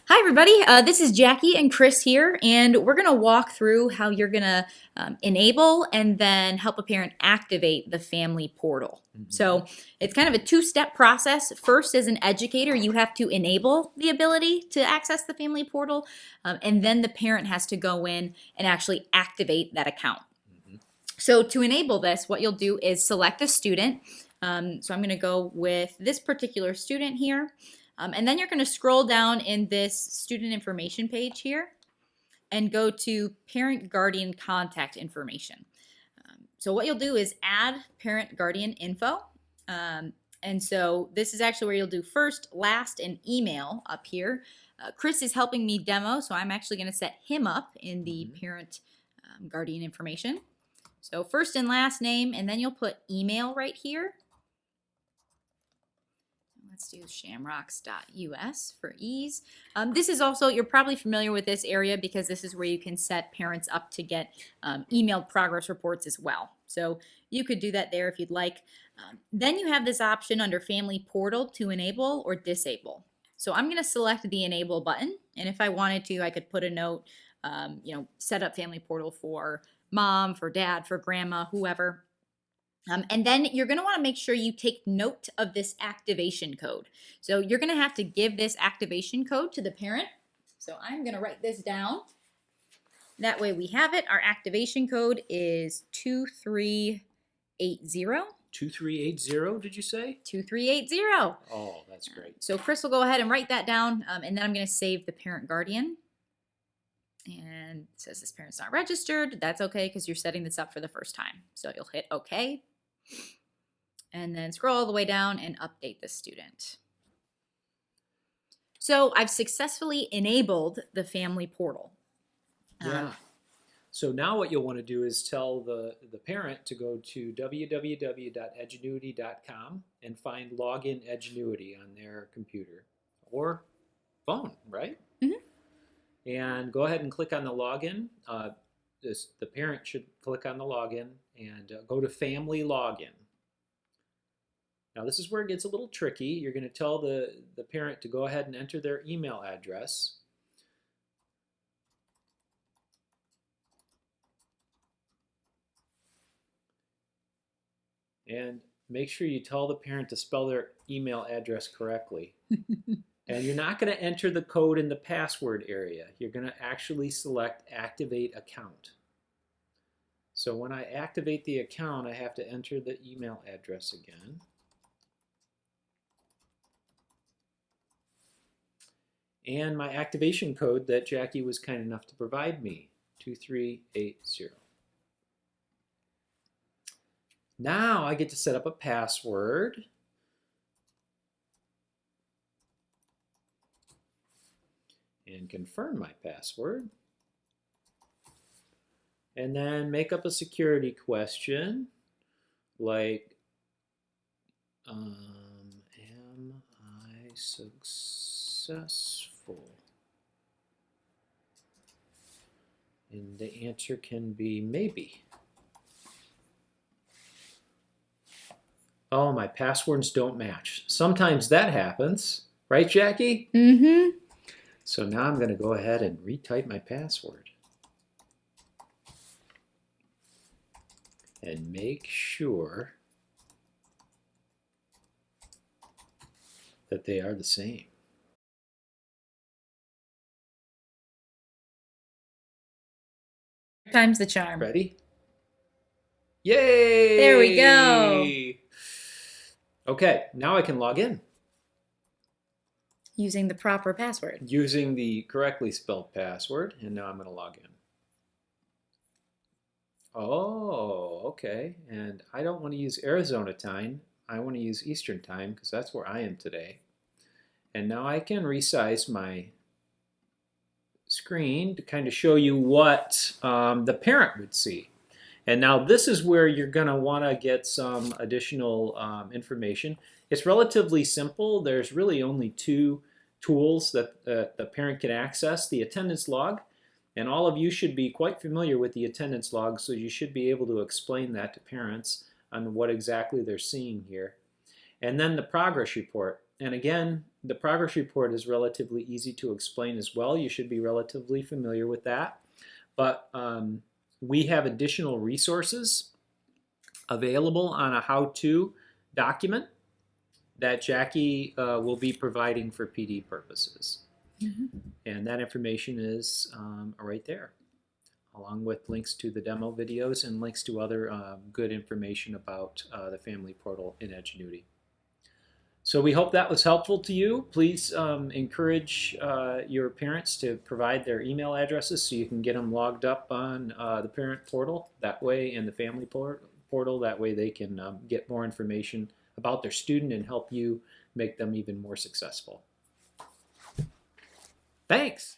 Hi, everybody. This is Jackie and Chris here, and we're going to walk through how you're going to enable and then help a parent activate the family portal. So it's kind of a two-step process. First, as an educator, you have to enable the ability to access the family portal, and then the parent has to go in and actually activate that account. So to enable this, what you'll do is select a student. So I'm going to go with this particular student here. And then you're going to scroll down in this student information page here and go to parent guardian contact information. So what you'll do is add parent guardian info. And so this is actually where you'll do first, last, and email up here. Chris is helping me demo, so I'm actually going to set him up in the parent guardian information. So first and last name, and then you'll put email right here. Let's do shamrocks.us for ease. This is also, you're probably familiar with this area because this is where you can set parents up to get emailed progress reports as well. So you could do that there if you'd like. Then you have this option under Family Portal to enable or disable. So I'm going to select the enable button, and if I wanted to, I could put a note, set up Family Portal for mom, for dad, for grandma, whoever. And then you're going to want to make sure you take note of this activation code. So you're going to have to give this activation code to the parent. So I'm going to write this down. That way we have it. Our activation code is 2380. 2380, did you say? 2380. Oh, that's great. So Chris will go ahead and write that down, and then I'm going to save the parent guardian. And it says this parent's not registered. That's okay because you're setting this up for the first time. So you'll hit OK. And then scroll all the way down and update the student. So I've successfully enabled the family portal. Yeah. So now what you'll want to do is tell the parent to go to www.edgenuity.com and find login Edgenuity on their computer or phone, right? And go ahead and click on the login. The parent should click on the login and go to Family Login. Now this is where it gets a little tricky. You're going to tell the parent to go ahead and enter their email address. And make sure you tell the parent to spell their email address correctly. And you're not going to enter the code in the password area. You're going to actually select Activate Account. So when I activate the account, I have to enter the email address again. And my activation code that Jackie was kind enough to provide me, 2380. Now I get to set up a password. And confirm my password. And then make up a security question like, am I successful? And the answer can be maybe. Oh, my passwords don't match. Sometimes that happens. Right, Jackie? Mm-hmm. So now I'm going to go ahead and retype my password. And make sure that they are the same. Time's the charm. Ready? Yay! There we go. Okay, now I can log in. Using the proper password. Using the correctly spelled password, and now I'm going to log in. Oh, okay. And I don't want to use Arizona time. I want to use Eastern time because that's where I am today. And now I can resize my screen to kind of show you what the parent would see. And now this is where you're going to want to get some additional information. It's relatively simple. There's really only two tools that the parent can access: the attendance log, and all of you should be quite familiar with the attendance log, so you should be able to explain that to parents on what exactly they're seeing here. And then the progress report. And again, the progress report is relatively easy to explain as well. You should be relatively familiar with that. But we have additional resources available on a how-to document that Jackie will be providing for PD purposes. And that information is right there, along with links to the demo videos and links to other good information about the family portal in Edgenuity. So we hope that was helpful to you. Please encourage your parents to provide their email addresses so you can get them logged up on the parent portal that way, and the family portal that way they can get more information about their student and help you make them even more successful. Thanks.